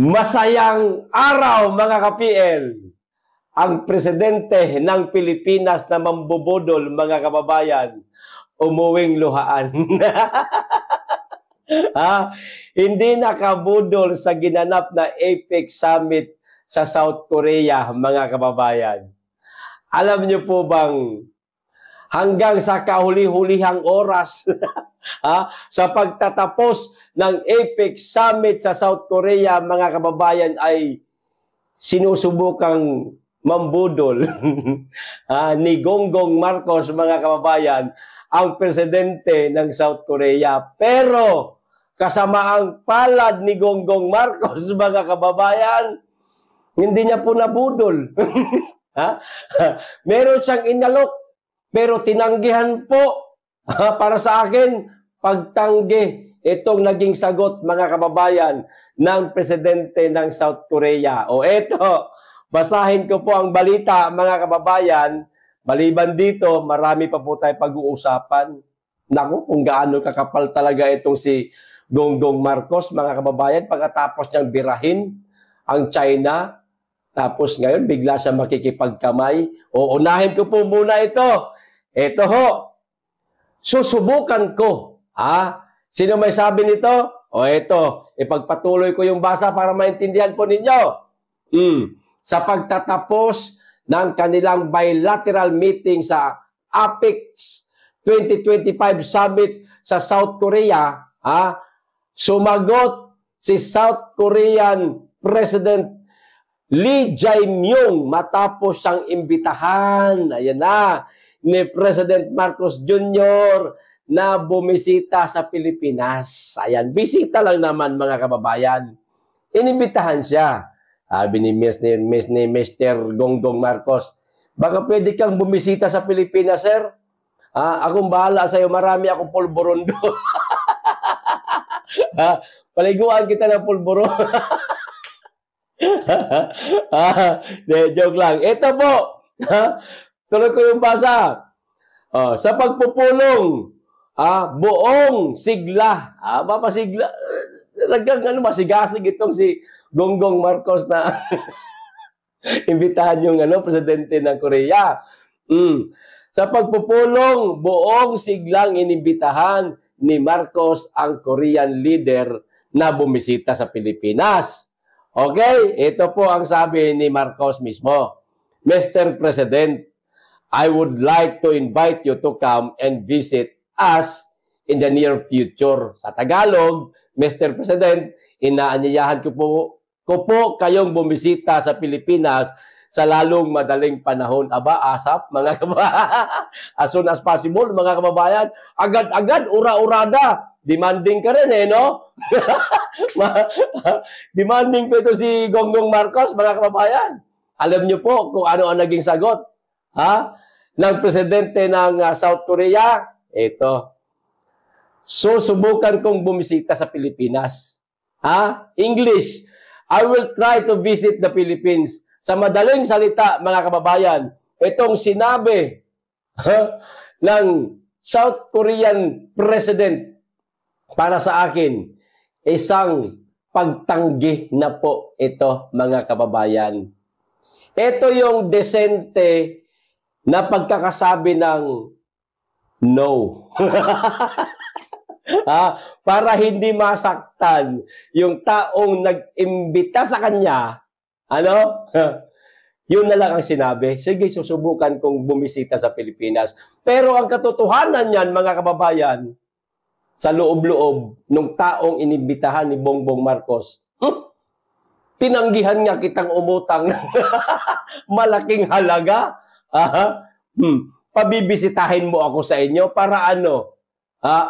Masayang araw mga ka-PL. Ang presidente ng Pilipinas na mambubudol mga kababayan, umuwing luhaan. Hindi nakabudol sa ginanap na APEC Summit sa South Korea mga kababayan. Alam niyo po bang hanggang sa kahuli-hulihang oras sa pagtatapos ng APEC Summit sa South Korea, mga kababayan, ay sinusubukang mambudol ni Bongbong Marcos, mga kababayan, ang presidente ng South Korea. Pero kasamaang palad ni Bongbong Marcos, mga kababayan, hindi niya po nabudol. Meron siyang inalok, pero tinanggihan po. Para sa akin, pagtanggi itong naging sagot, mga kababayan, ng presidente ng South Korea. O eto, basahin ko po ang balita, mga kababayan. Maliban dito, marami pa po tayo pag-uusapan. Naku, kung gaano kakapal talaga itong si Bongbong Marcos, mga kababayan, pagkatapos niyang birahin ang China. Tapos ngayon, bigla siya makikipagkamay. O unahin ko po muna ito. Ito ho. Susubukan ko. Sino may sabi nito? O ito, ipagpatuloy ko yung basa para maintindihan po ninyo. Sa pagtatapos ng kanilang bilateral meeting sa APEC 2025 Summit sa South Korea, sumagot si South Korean President Lee Jae-myung matapos siyang imbitahan, ayan na, ni President Marcos Jr. na bumisita sa Pilipinas. Ayan, bisita lang naman mga kababayan. Inimbitahan siya. Sabi ni Mr. Bongbong Marcos, baka pwede kang bumisita sa Pilipinas, sir? Akong bahala sa'yo, marami akong pulburon doon. Paliguan kita ng pulburon. Joke lang. Ito po. Tuloy ko yung basa. Sa pagpupulong, buong sigla. Mapasigla. Talagang masigasig itong si Bongbong Marcos na imbitahan yung presidente ng Korea. Sa pagpupulong, buong siglang inimbitahan ni Marcos ang Korean leader na bumisita sa Pilipinas. Okay? Ito po ang sabi ni Marcos mismo. Mr. President, I would like to invite you to come and visit us in the near future. Sa Tagalog, Mr. President, inaanyayahan ko po kayong bumisita sa Pilipinas sa lalong madaling panahon. Asap, mga kababayan. As soon as possible, mga kababayan. Agad-agad, ura-urada. Demanding ka rin, no? Demanding po ito si Bongbong Marcos, mga kababayan. Alam niyo po kung ano ang naging sagot ng presidente ng South Korea. Ito. Susubukan kong bumisita sa Pilipinas. English. I will try to visit the Philippines. Sa madaling salita, mga kababayan, itong sinabi ng South Korean President para sa akin, isang pagtanggi na po ito, mga kababayan. Ito yung desente na pagkakasabi ng no. Para hindi masaktan yung taong nag-imbita sa kanya, yun na lang ang sinabi. Sige, susubukan kong bumisita sa Pilipinas. Pero ang katotohanan niyan, mga kababayan, sa loob-loob nung taong inimbitahan ni Bongbong Marcos, tinanggihan nga kitang umutang ng malaking halaga. Pabibisitahin mo ako sa inyo para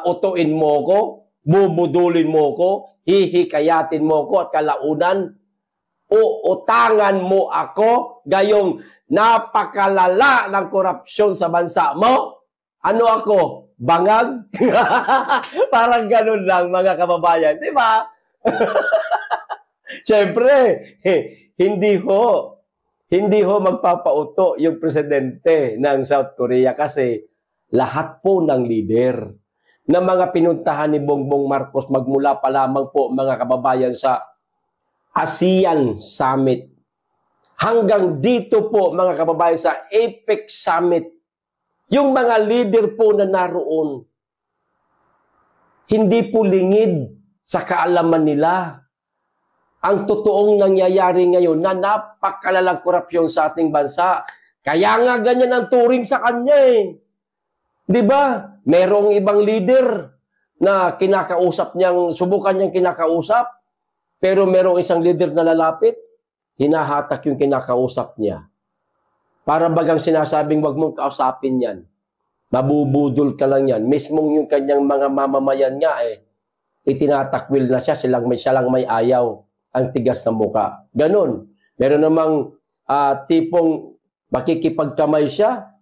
utuin mo ko, bubudulin mo ko, hihikayatin mo ko at kalaunan, uutangan mo ako, gayong napakalala ng korupsyon sa bansa mo. Ano ako? Bangag? Parang ganun lang, mga kababayan. Di ba? Siyempre, hindi ho magpapauto yung presidente ng South Korea kasi lahat po ng leader na mga pinuntahan ni Bongbong Marcos magmula pa lamang po, mga kababayan, sa ASEAN Summit. Hanggang dito po mga kababayan sa APEC Summit, yung mga leader po na naroon, hindi po lingid sa kaalaman nila ang totoong nangyayari ngayon na napakalalang korupsyon sa ating bansa. Kaya nga ganyan ang turing sa kanya eh. Di ba? Merong ibang leader na kinakausap niyang, subukan niyang kinakausap, pero merong isang leader na lalapit, hinahatak yung kinakausap niya. Para bagang sinasabing, wag mong kausapin yan. Mabubudol ka lang yan. Mismong yung kanyang mga mamamayan nga eh, itinatakwil na siya, siya lang may ayaw. Ang tigas ng muka. Ganon. Meron namang tipong makikipagkamay siya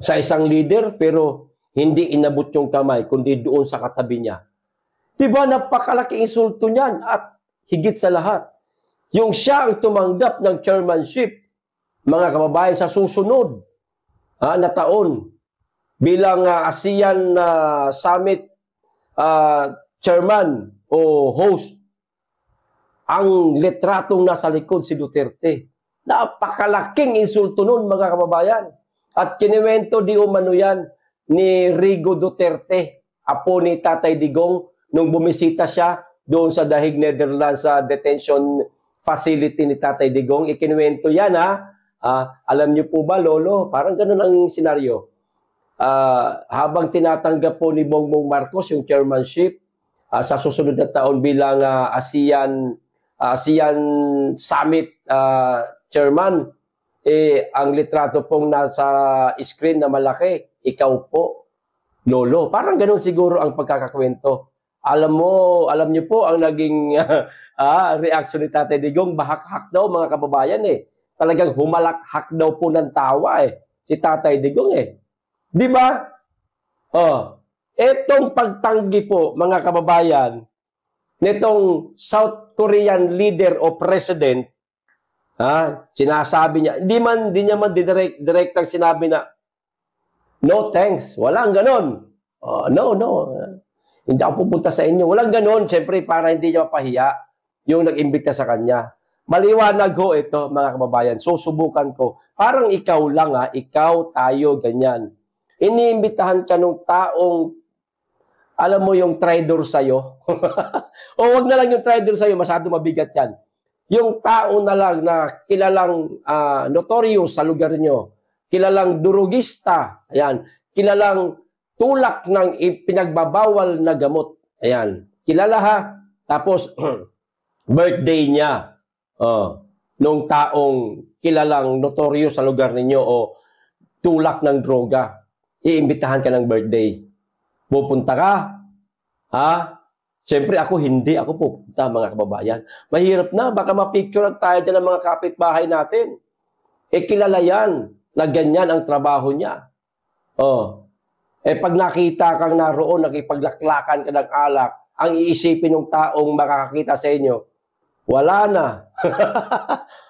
sa isang leader, pero hindi inabot yung kamay, kundi doon sa katabi niya. Diba, napakalaki insulto niyan. At higit sa lahat, yung siya ang tumanggap ng chairmanship, mga kababayan, sa susunod na taon, bilang ASEAN Summit chairman o host, ang litratong nasa likod si Duterte. Napakalaking insulto nun, mga kababayan. At kiniwento di umano yan ni Rigo Duterte, apo ni Tatay Digong, nung bumisita siya doon sa Dahig, Netherlands, sa detention facility ni Tatay Digong. Ikinuwento yan ha. Alam niyo po ba, Lolo? Parang ganun ang senaryo. Habang tinatanggap po ni Bongbong Marcos yung chairmanship sa susunod na taon bilang ASEAN Summit chairman, ang litrato pong nasa screen na malaki, ikaw po, Lolo. Parang ganun siguro ang pagkakakwento. Alam niyo po ang naging reaction ni Tatay Digong, bahak-hak daw mga kababayan eh. Talagang humalakhak daw po ng tawa eh, si Tatay Digong eh. Di ba? Etong pagtanggi po mga kababayan, nitong South Korean leader o president, sinasabi niya, hindi niya man direktang sinabi na, no thanks, walang ganon. No. Hindi ako pupunta sa inyo. Walang ganon, siyempre para hindi niya mapahiya yung nag-imbita sa kanya. Maliwanag ho ito, mga kababayan. Susubukan ko. Parang ikaw lang ikaw, tayo, ganyan. Iniimbitahan ka ng taong, alam mo yung traitor sa'yo. O wag na lang yung traitor sa'yo, masyado mabigat yan. Yung tao na lang na kilalang notorious sa lugar nyo, kilalang durugista, ayan, kilalang tulak ng pinagbabawal na gamot. Ayan. Kilala ha. Tapos, birthday niya. Nung taong kilalang notorious sa lugar ninyo o tulak ng droga. Iimbitahan ka ng birthday. Pupunta ka? Siyempre ako hindi. Ako pupunta, mga kababayan. Mahirap na. Baka mapicturean tayo dyan ng mga kapitbahay natin. Kilala yan na ganyan ang trabaho niya. Pag nakita kang naroon, nakipaglaklakan ka ng alak, ang iisipin ng taong makakakita sa inyo, wala na.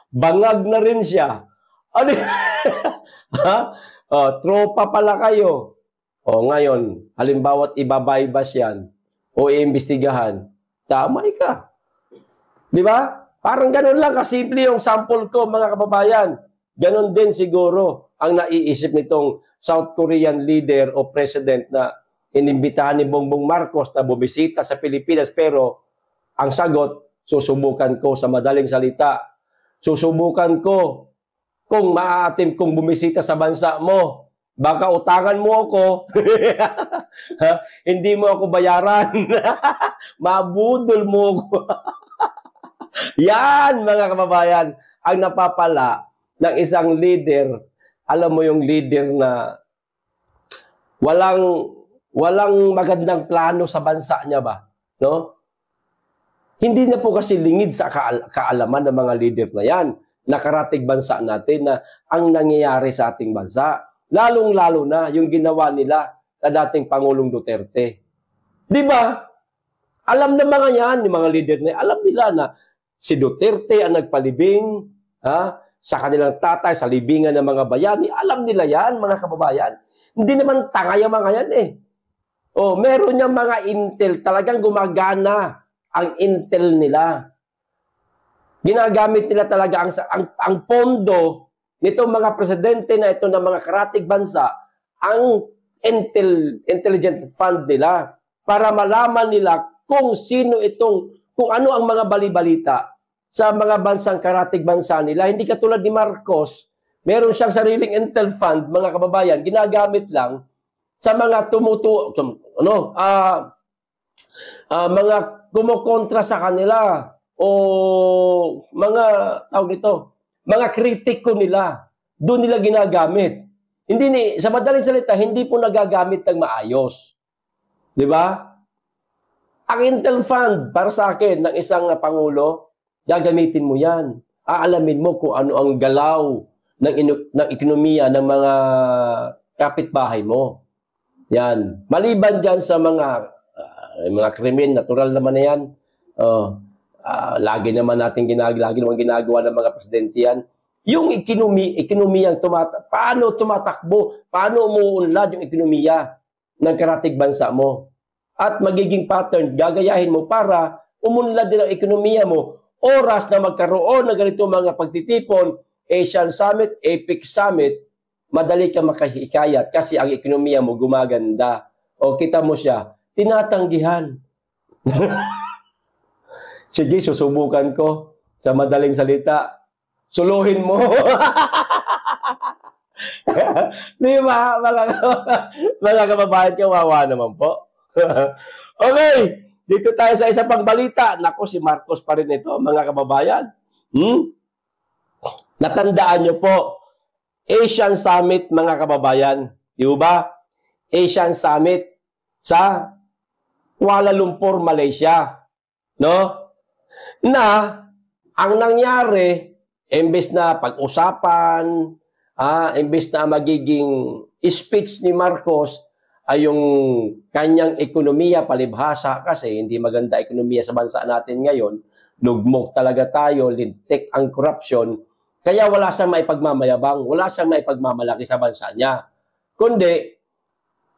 Bangag na rin siya. Ano? Tropa pala kayo. Ngayon, halimbawa't ibabaybas yan o iimbestigahan, damay ka. Di ba? Parang ganun lang kasimple yung sample ko, mga kababayan. Ganun din siguro ang naiisip nitong South Korean leader o president na inimbitahan ni Bongbong Marcos na bumisita sa Pilipinas, pero ang sagot, susubukan ko sa madaling salita. Susubukan ko kung maaatim kong bumisita sa bansa mo. Baka utangan mo ako. Hindi mo ako bayaran. Mabudol mo ako. Yan, mga kababayan, ang napapala ng isang leader. Alam mo yung leader na walang magandang plano sa bansa niya ba? No? Hindi na po kasi lingid sa kaalaman ng mga leader na yan. Nakaratig bansa natin na ang nangyayari sa ating bansa. Lalong-lalo na yung ginawa nila sa dating Pangulong Duterte. Di ba? Alam na mga yan, yung mga leader na yan, alam nila na si Duterte ang nagpalibing, sa kanilang tatay, sa libingan ng mga bayani. Alam nila yan, mga kababayan. Hindi naman tanga yung mga yan eh. Meron niyang mga intel. Talagang gumagana ang intel nila. Ginagamit nila talaga ang pondo nitong mga presidente na ito ng mga karatig bansa, ang intelligent fund nila para malaman nila kung sino kung ano ang mga bali-balita sa mga bansang karatig bansa nila. Hindi katulad ni Marcos, meron siyang sariling intel fund, mga kababayan, ginagamit lang sa mga mga kumukontra sa kanila o mga mga kritiko nila. Doon nila ginagamit. Sa madaling salita, hindi po nagagamit ng maayos. Di ba? Ang intel fund, para sa akin, ng isang pangulo, gagamitin mo yan. Aalamin mo kung ano ang galaw ng ekonomiya ng mga kapitbahay mo. Yan. Maliban dyan sa mga krimen, natural naman na yan. Lagi naman ginagawa ng mga presidente yan. Yung ekonomiyang paano tumatakbo, paano umuunlad yung ekonomiya ng karatig bansa mo. At magiging pattern, gagayahin mo para umunlad din ang ekonomiya mo. Oras na magkaroon ng ganito mga pagtitipon, Asian Summit, APEC Summit, madali ka makahikayat kasi ang ekonomiya mo gumaganda. O kita mo siya, tinatanggihan. Sige, susubukan ko sa madaling salita. Suluhin mo. Di ba, mga kababayan, kawawa naman po. Okay, dito tayo sa isa pang balita. Naku, si Marcos pa rin ito, mga kababayan. Natandaan nyo po, Asian Summit, mga kababayan. Di ba? Asian Summit sa Kuala Lumpur, Malaysia. No? Na, ang nangyari, imbes na pag-usapan, imbes na magiging speech ni Marcos, ay yung kanyang ekonomiya palibhasa kasi hindi maganda ekonomiya sa bansa natin ngayon. Lugmok talaga tayo, lintik ang corruption. Kaya wala siyang maipagmamayabang, wala siyang maipagmamalaki sa bansa niya. Kundi,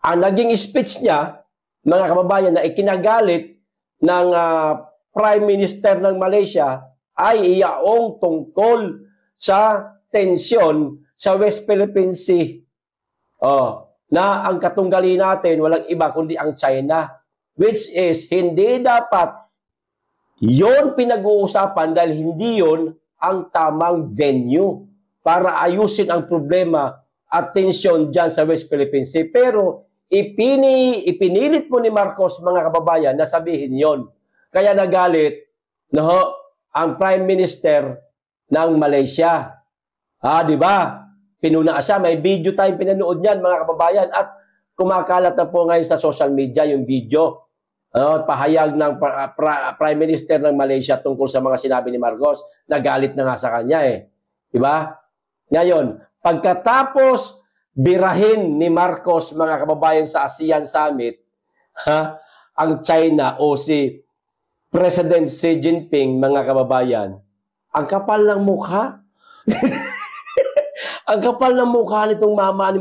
ang naging speech niya, mga kababayan, na ikinagalit ng Prime Minister ng Malaysia ay iyaong tungkol sa tensyon sa West Philippine Sea. Na ang katunggali natin walang iba kundi ang China, which is hindi dapat yon pinag-uusapan dahil hindi yon ang tamang venue para ayusin ang problema at tensyon dyan sa West Philippine Sea. Pero ipinilit mo ni Marcos, mga kababayan, na sabihin yon. Kaya nagalit ang Prime Minister ng Malaysia. Di ba? Pinuna siya, may video tayong pinanood niyan, mga kababayan, at kumakalat na po ngayon sa social media yung video. Pahayag ng Prime Minister ng Malaysia tungkol sa mga sinabi ni Marcos. Nagalit na nga sa kanya Di ba? Ngayon, pagkatapos birahin ni Marcos, mga kababayan, sa ASEAN Summit, ang China o si President Xi Jinping, mga kababayan, ang kapal ng mukha. Ang kapal ng mukha nitong mama ni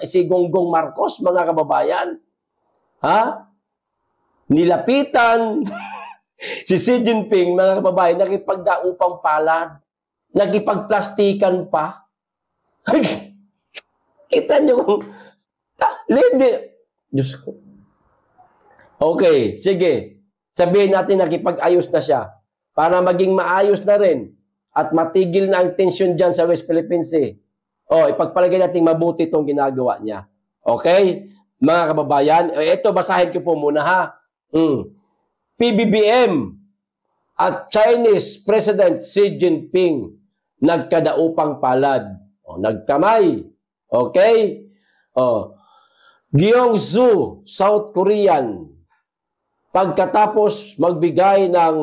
si Gonggong Marcos, mga kababayan. Nilapitan si Xi Jinping, mga kababayan, nakipagdaupang palad, nakipagplastikan pa. Kita nyo kung Diyos ko. Okay, sige. Sabihin natin nakipag-ayos na siya para maging maayos na rin at matigil na ang tensyon dyan sa West Philippine Sea. Ipagpalagay natin mabuti itong ginagawa niya. Okay? Mga kababayan, ito basahin ko po muna PBBM at Chinese President Xi Jinping nagkadaupang palad. Nagkamay. Okay? Gyeongsu, South Korean, pagkatapos magbigay ng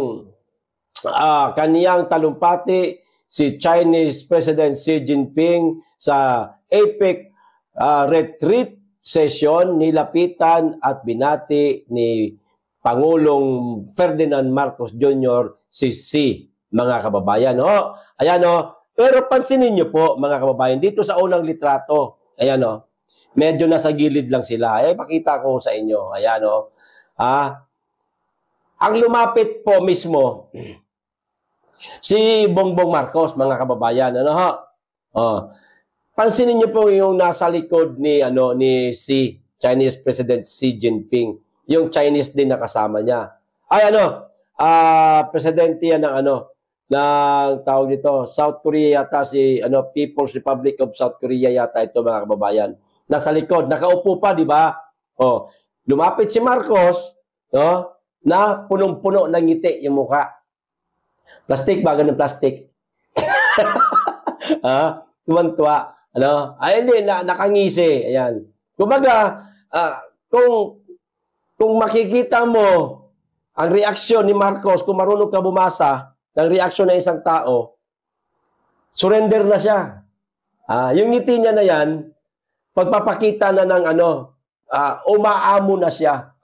kaniyang talumpati si Chinese President Xi Jinping sa APEC retreat session, nilapitan at binati ni Pangulong Ferdinand Marcos Jr. si Xi, mga kababayan. Ayan Pero pansinin niyo po, mga kababayan, dito sa unang litrato, ayan medyo nasa gilid lang sila. Pakita ko sa inyo. Ayan ang lumapit po mismo Si Bongbong Marcos, mga kababayan, ano ho? Oh. Pansinin niyo po yung nasa likod ni si Chinese President Xi Jinping, yung Chinese din na kasama niya. Ay presidente yan ng ng tawag dito, South Korea yata si People's Republic of South Korea yata ito, mga kababayan. Nasa likod, nakaupo pa, di ba? Oh, lumapit si Marcos, no? Na punong-puno ng ngiti yung mukha. Plastic ba? Ganun plastic. Tuwan-tuwa. Ay, hindi, nakangisi. Ayan. Kumbaga, kung makikita mo ang reaksyon ni Marcos, kung marunong ka bumasa ng reaksyon ng isang tao, surrender na siya. Yung ngiti niya na yan, pagpapakita na ng umaamo na siya.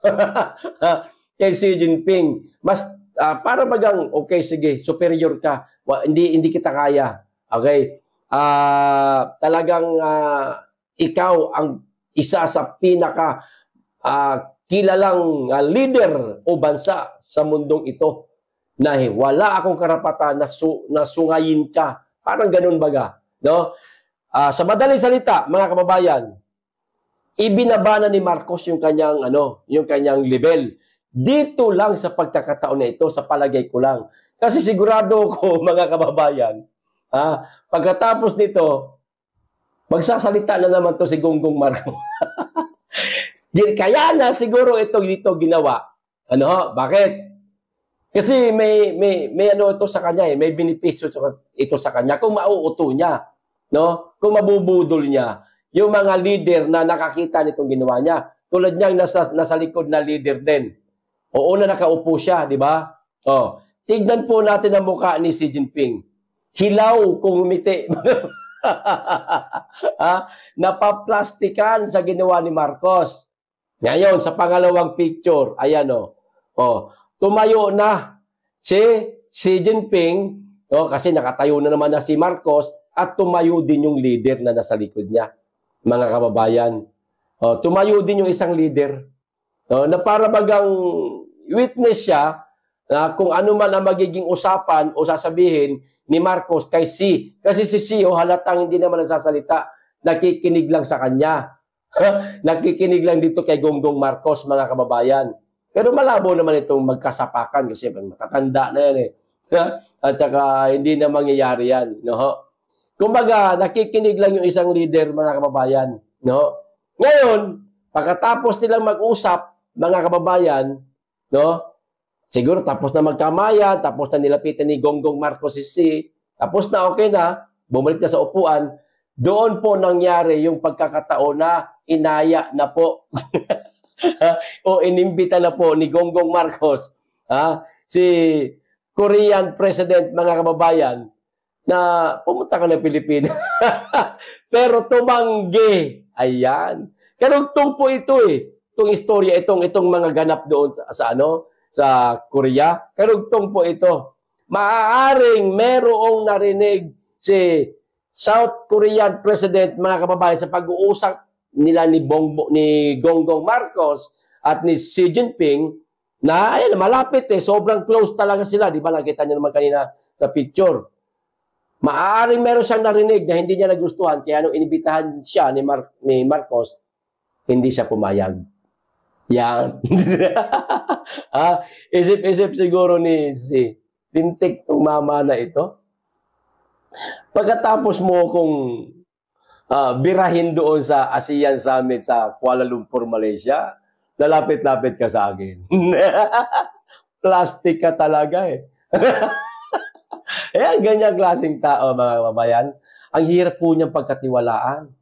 Kay Xi Jinping. Mas para bagang, okay, sige, superior ka. Hindi kita kaya. Okay? Talagang ikaw ang isa sa pinaka kilalang leader o bansa sa mundong ito na wala akong karapatan na sungayin ka. Parang ganun baga. No? Sa madaling salita, mga kababayan, ibinaba na ni Marcos yung kanyang level. Dito lang sa pagkakataon na ito, sa palagay ko lang. Kasi sigurado ko, mga kababayan, pagkatapos nito, magsasalita na naman to si Gonggong Marcos. Kaya na siguro dito ginawa. Bakit? Kasi may ito sa kanya, may benepisyo ito sa kanya kung mauuto niya, no? Kung mabubudol niya yung mga leader na nakakita nitong ginawa niya. Tulad niyang nasa likod na leader din. O una nakaupo siya, di ba? Tignan po natin ang mukha ni Xi Jinping. Hilaw kung umiti. Napaplastikan sa ginawa ni Marcos. Ngayon, sa pangalawang picture, ayan tumayo na si Xi Jinping, kasi nakatayo na naman na si Marcos, at tumayo din yung leader na nasa likod niya, mga kababayan. Tumayo din yung isang leader na para bagang witness siya na kung ano man ang magiging usapan o sasabihin ni Marcos kay Xi. Kasi si Xi, halatang hindi naman nagsasalita, nakikinig lang sa kanya. Nakikinig lang dito kay Gonggong Marcos, mga kababayan. Pero malabo naman itong magkasapakan kasi matatanda na yan At saka hindi na mangyayari yan. No? Kumbaga, nakikinig lang yung isang leader, mga kababayan. No? Ngayon, pagkatapos nilang mag-usap, mga kababayan, no? Siguro tapos na magkamaya, tapos na nilapitan ni Gonggong Marcos si Xi, tapos na, okay na, bumalik na sa upuan, doon po nangyari yung pagkakataon na inaya na po o inimbita na po ni Gonggong Marcos si Korean President, mga kababayan, na pumunta ka ng Pilipinas. Pero tumanggi. Ayan. Karugtong po ito Itong istorya, itong mga ganap doon sa Korea. Karugtong po ito. Maaaring merong narinig si South Korean President, mga kababayan, sa pag-uusap nila ni Gonggong Marcos at ni Xi Jinping na malapit sobrang close talaga sila. Di ba nakita niyo naman kanina sa picture? Maaaring meron siyang narinig na hindi niya nagustuhan, kaya nung inibitahan siya ni Marcos, hindi siya pumayag. Yan. Isip-isip siguro ni Xi, pintik tong mama na ito. Pagkatapos mo kung birahin doon sa ASEAN Summit sa Kuala Lumpur, Malaysia, lalapit-lapit ka sa akin. Plastic ka talaga Ayan, ganyang klaseng tao, mga kababayan. Ang hirap po niyang pagkatiwalaan.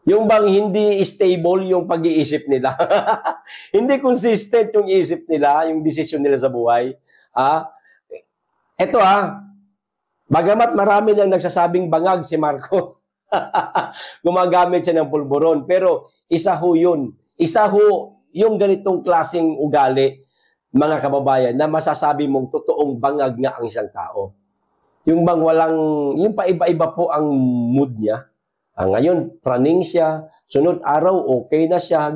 Yung bang hindi stable yung pag-iisip nila. Hindi consistent yung isip nila, yung desisyon nila sa buhay. Ito bagamat marami nang nagsasabing bangag si Marco. Gumagamit siya ng pulburon. Pero isa ho yun. Isa ho yung ganitong klaseng ugali, mga kababayan, na masasabi mong totoong bangag nga ang isang tao. Yung bang yung paiba-iba po ang mood niya. Ngayon, praning siya. Sunod araw, okay na siya.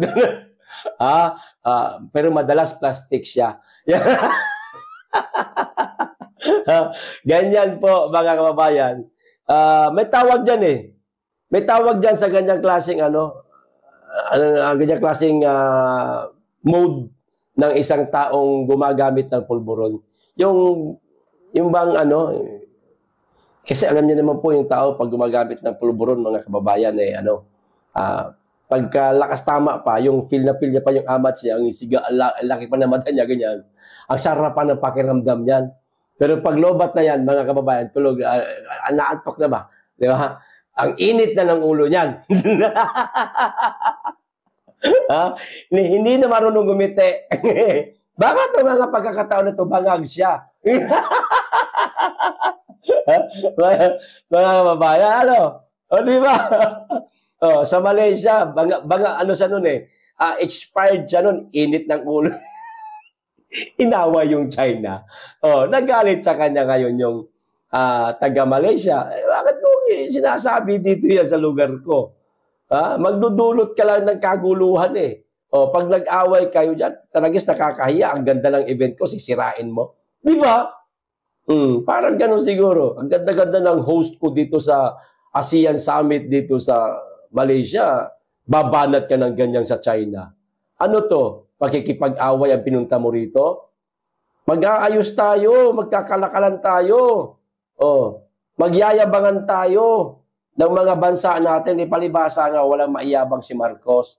Pero madalas plastic siya. Ganyan po, mga kababayan. May tawag dyan eh. May tawag dyan sa ganyang klaseng ganyang klaseng mode ng isang taong gumagamit ng pulburon. Yung bang kasi alam niyo naman po yung tao pag gumagamit ng pulburon, mga kababayan, pagka lakas tama pa, yung feel niya pa yung amats niya, ang siga, laki pa na mata niya, ganyan. Ang sarap pa ng pakiramdam niyan. Pero pag lobat na yan, mga kababayan, tulog, naantok na ba? Di ba? Ang init na ng ulo niyan. Hindi na marunong gumiti. Baka ito mga pagkakataon na ito, bangag siya. Mga kababayan, di ba? Sa Malaysia, ano siya nun expired siya nun, init ng ulo. Inawa yung China. Nagalit sa kanya ngayon yung taga-Malaysia. Bakit mo sinasabi dito yan sa lugar ko? Magdudulot ka lang ng kaguluhan eh. Pag nag-away kayo dyan, talagang nakakahiya. Ang ganda ng event ko, sisirain mo. Di ba? Parang ganun siguro. Ang ganda-ganda ng host ko dito sa ASEAN Summit dito sa Malaysia. Babanat ka ng ganyan sa China. Ano to? Pakikipag-away ang pinunta mo rito? Mag-aayos tayo, magkakalakalan tayo. Magyayabangan tayo ng mga bansa natin. Palibhasa nga, walang maiyabang si Marcos.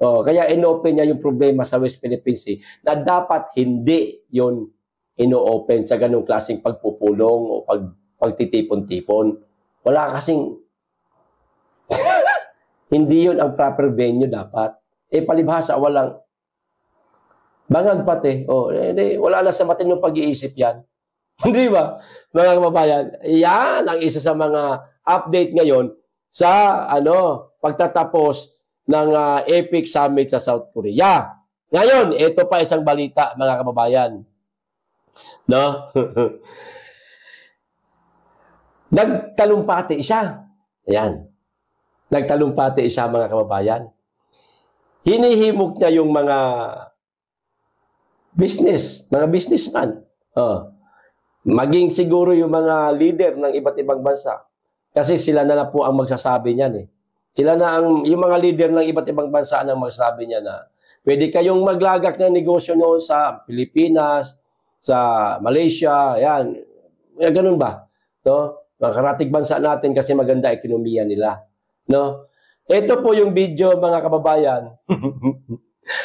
Kaya inopen niya yung problema sa West Philippines na dapat hindi yon ino-open sa ganung klaseng pagpupulong o pagtitipon-tipon. Wala kasing hindi yon ang proper venue dapat. Palibhasa, walang bangag pati. Wala na sa matinong pag-iisip yan. Hindi ba? Mga kababayan, yan ang isa sa mga update ngayon sa pagtatapos ng EPIC Summit sa South Korea. Ngayon, ito pa isang balita, mga kababayan. No? Nagtalumpati siya. Ayan. Nagtalumpati siya, mga kababayan. Hinihimok niya yung mga businessman. Maging siguro yung mga leader ng iba't ibang bansa. Kasi sila na po ang magsasabi niyan eh. Sila na yung mga leader ng iba't ibang bansa ang magsasabi niya na pwede kayong maglagak ng negosyo noon sa Pilipinas, sa Malaysia, yan. Ganun ba? No? Mga karatig bansa natin kasi maganda ekonomiya nila. No? Ito po yung video, mga kababayan.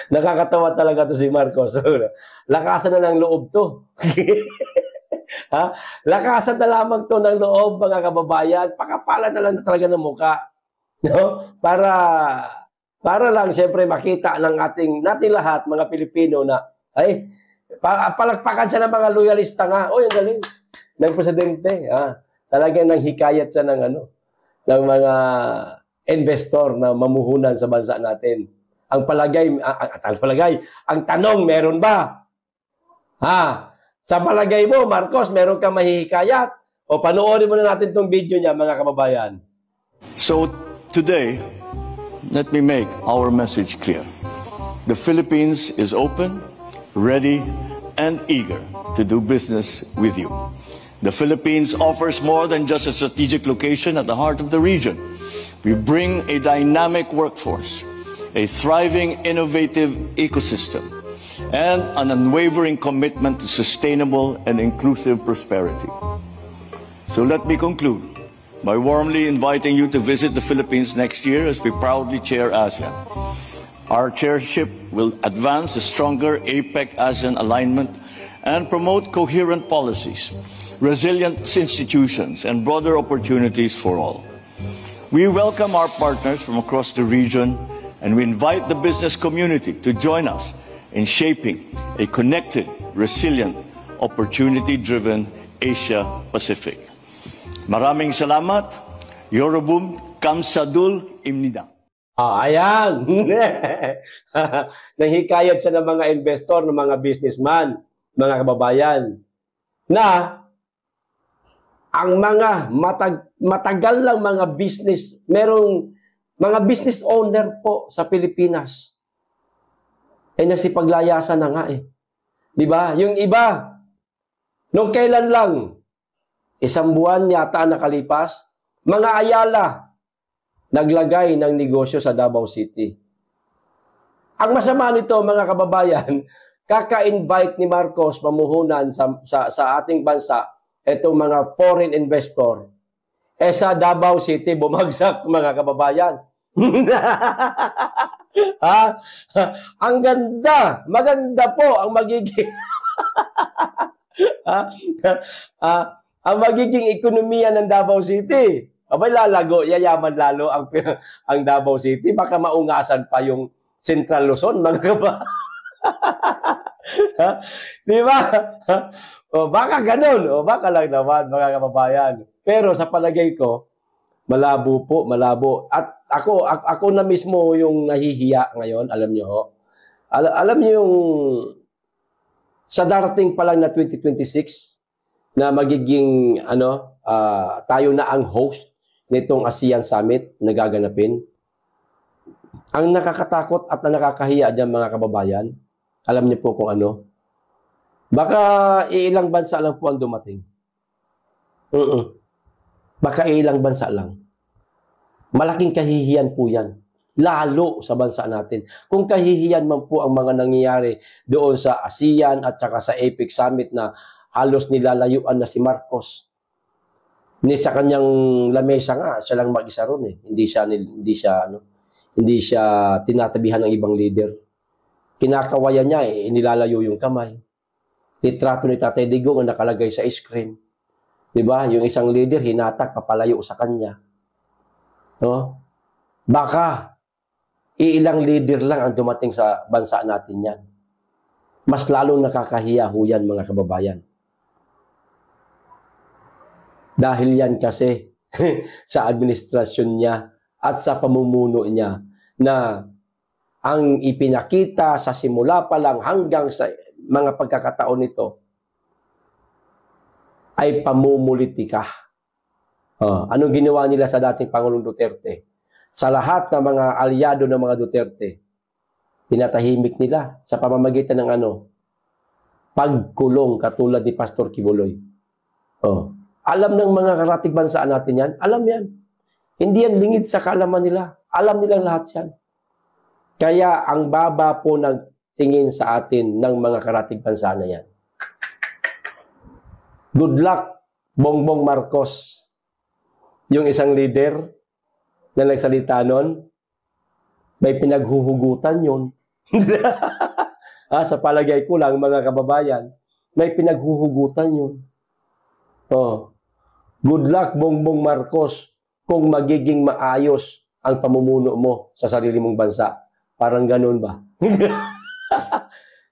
Nakakatawa talaga to si Marcos. Lakasan na ng loob to. Lakasan na lamang to ng loob, mga kababayan. Pakapalan na lang talaga ng muka. No? Para lang siyempre makita ng nating lahat, mga Pilipino na palakpakan siya ng mga loyalista nga. Ang galing ng presidente. Talagang nanghikayat siya ng mga investor na mamuhunan sa bansa natin. Ang tanong, meron ba? Sa palagay mo, Marcos, meron kang mahihikayat? O panoorin mo na natin itong video niya, mga kababayan. So, today, let me make our message clear. The Philippines is open, ready, and eager to do business with you. The Philippines offers more than just a strategic location at the heart of the region. We bring a dynamic workforce, a thriving, innovative ecosystem, and an unwavering commitment to sustainable and inclusive prosperity. So let me conclude by warmly inviting you to visit the Philippines next year as we proudly chair ASEAN. Our chairship will advance a stronger APEC-ASEAN alignment and promote coherent policies, resilient institutions, and broader opportunities for all. We welcome our partners from across the region, and we invite the business community to join us in shaping a connected, resilient, opportunity-driven Asia-Pacific. Maraming salamat. Yorobum Kamsadul Imnida. Ayan. Nahikayat siya ng mga investor, ng mga businessman, mga kababayan, na ang mga matagal lang mga business, merong mga business owner po sa Pilipinas. Nasipaglayasan na nga eh. Di ba? Yung iba, nung kailan lang, Isang buwan yata nakalipas, mga Ayala naglagay ng negosyo sa Davao City. Ang masama nito, mga kababayan, kaka-invite ni Marcos pamuhunan sa ating bansa, itong mga foreign investor, sa Davao City, bumagsak, mga kababayan. Ha? Ang ganda, maganda po ang magiging ang magiging ekonomiya ng Davao City. Abay lalago, yayaman lalo ang Davao City. Baka maungasan pa yung Central Luzon, mga kababayan. Di ba? O baka ganun, o baka lang naman, mga kababayan. Pero sa palagay ko, malabo po, malabo. At ako na mismo yung nahihiya ngayon, alam niyo ho. Alam niyo yung sa darating pa lang na 2026 na magiging tayo na ang host nitong ASEAN Summit na gaganapin. Ang nakakatakot at nakakahiya diyan, mga kababayan, alam niyo po kung ano? Baka ilang bansa lang po ang dumating. Baka ilang bansa lang. Malaking kahihiyan po yan. Lalo sa bansa natin. Kung kahihiyan man po ang mga nangyayari doon sa ASEAN at saka sa APEC Summit na halos nilalayuan na si Marcos. Ni sa kanyang lamesa nga, siya lang mag-isa ron eh. Hindi siya tinatabihan ng ibang leader. Kinakawayan niya eh, inilalayo yung kamay. Litrato ni Tatay Digong ang nakalagay sa screen. 'Di ba? Yung isang leader hinatak papalayo sa kanya. No? Baka ilang leader lang ang dumating sa bansa natin yan. Mas lalong nakakahiya ho yan, mga kababayan. Dahil yan kasi sa administrasyon niya at sa pamumuno niya na ang ipinakita sa simula pa lang hanggang sa mga pagkakataon nito ay pamumulitika. Anong ginawa nila sa dating Pangulong Duterte? Sa lahat ng mga alyado ng mga Duterte, pinatahimik nila sa pamamagitan ng pagkulong katulad ni Pastor Kibuloy. Alam ng mga karatig bansa natin yan? Alam yan. Hindi yan lingid sa kaalaman nila. Alam nilang lahat yan. Kaya ang baba po ng tingin sa atin ng mga karatig bansa na yan. Good luck, Bongbong Marcos. Yung isang leader na nagsalita nun, may pinaghuhugutan yun. Sa palagay ko lang, mga kababayan, may pinaghuhugutan yun. Good luck, Bongbong Marcos, kung magiging maayos ang pamumuno mo sa sarili mong bansa. Parang ganun ba?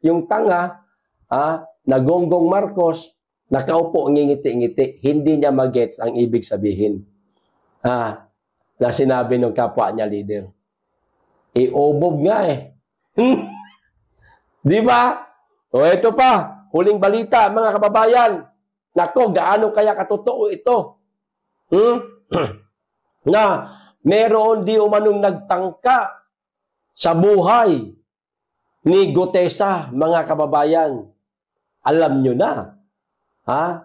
Yung tanga, na Gonggong Marcos, nakaupo, ngingiti-ngiti, hindi niya magets ang ibig sabihin. Na sinabi ng kapwa niya leader. Obob nga eh. Di ba? O ito pa, huling balita, mga kababayan. Nako, gaano kaya katotoo ito? Na meron di umanong nagtangka sa buhay ni Gutesa, mga kababayan. Alam nyo na,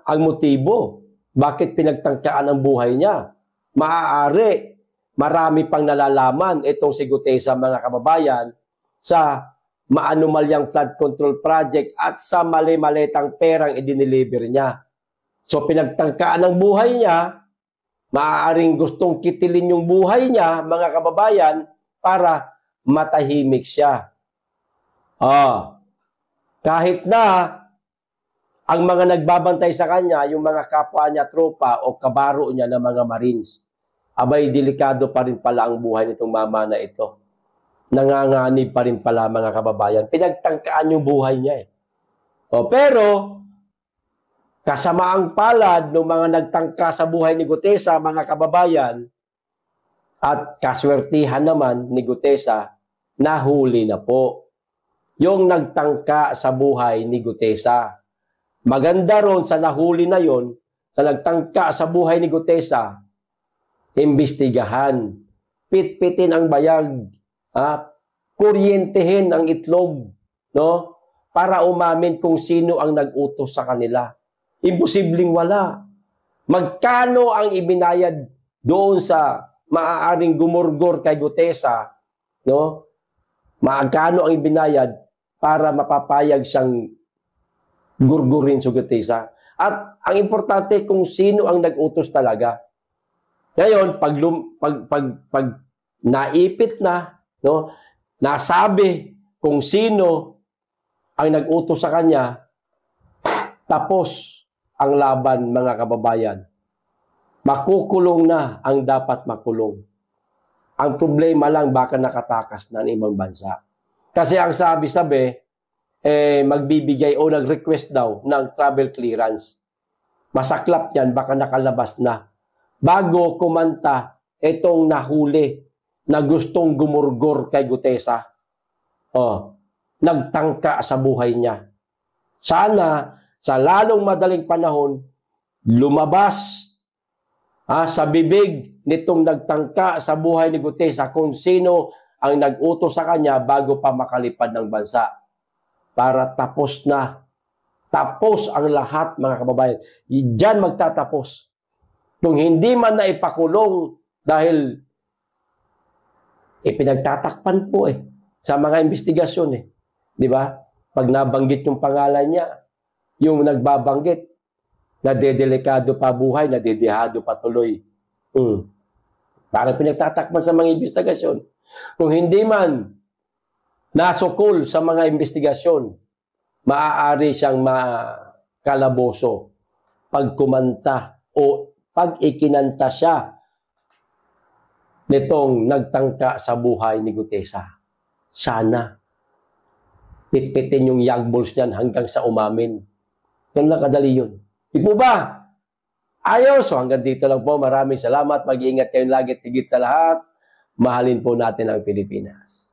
ang motibo. Bakit pinagtangkaan ang buhay niya? Maaari, marami pang nalalaman itong si Gutesa, mga kababayan, sa maanumalyang flood control project at sa mali-malitang perang idiniliver niya. So pinagtangkaan ang buhay niya, maaaring gustong kitilin yung buhay niya, mga kababayan, para matahimik siya. Kahit na ang mga nagbabantay sa kanya, yung mga kapwa niya, tropa o kabaro niya na mga Marines, abay, delikado pa rin pala ang buhay nitong mama na ito. Nanganganib pa rin pala, mga kababayan. Pinagtangkaan yung buhay niya eh. Pero, kasamaang palad ng mga nagtangka sa buhay ni Gutesa, mga kababayan, at kaswertihan naman ni Gutesa, nahuli na po. Yung nagtangka sa buhay ni Gutesa. Maganda ron sa nahuli na yon, sa nagtangka sa buhay ni Gutesa, imbestigahan, pitpitin ang bayag, kuryentehin ang itlog, no? Para umamin kung sino ang nag-utos sa kanila. Imposibleng wala. Magkano ang ibinayad doon sa maaaring gumurgor kay Gutesa, no? Magkano ang ibinayad para mapapayag siyang gurgurin si Gutesa? At ang importante kung sino ang nag-utos talaga. Ngayon, pag naipit na, no, nasabi kung sino ang nag-utos sa kanya, tapos ang laban, mga kababayan. Makukulong na ang dapat makulong. Ang problema lang, baka nakatakas na ng ibang bansa. Kasi ang sabi-sabi, magbibigay o nag-request daw ng travel clearance. Masaklap yan, baka nakalabas na. Bago kumanta, itong nahuli na gustong gumurgor kay Gutesa. Nagtangka sa buhay niya. Sana, sa lalong madaling panahon, lumabas sa bibig nitong nagtangka sa buhay ni Gutesa kung sino ang nag-utos sa kanya bago pa makalipad ng bansa. Para tapos na. Tapos ang lahat, mga kababayan. Diyan magtatapos. Kung hindi man na ipakulong dahil pinagtatakpan po sa mga investigasyon Di ba? Pag nabanggit yung pangalan niya, yung nagbabanggit, nadedelikado pa buhay, nadedehado pa tuloy. Parang pinagtatakpan sa mga investigasyon. Kung hindi man nasukol sa mga investigasyon, maaari siyang makalaboso pag kumanta o pag ikinanta siya nitong nagtangka sa buhay ni Gutesa. Sana pitpitin yung young bulls niyan hanggang sa umamin. Yan lang kadali yun. Di po ba? Ayos. So hanggang dito lang po. Maraming salamat. Mag-iingat kayo lagi at higit sa lahat. Mahalin po natin ang Pilipinas.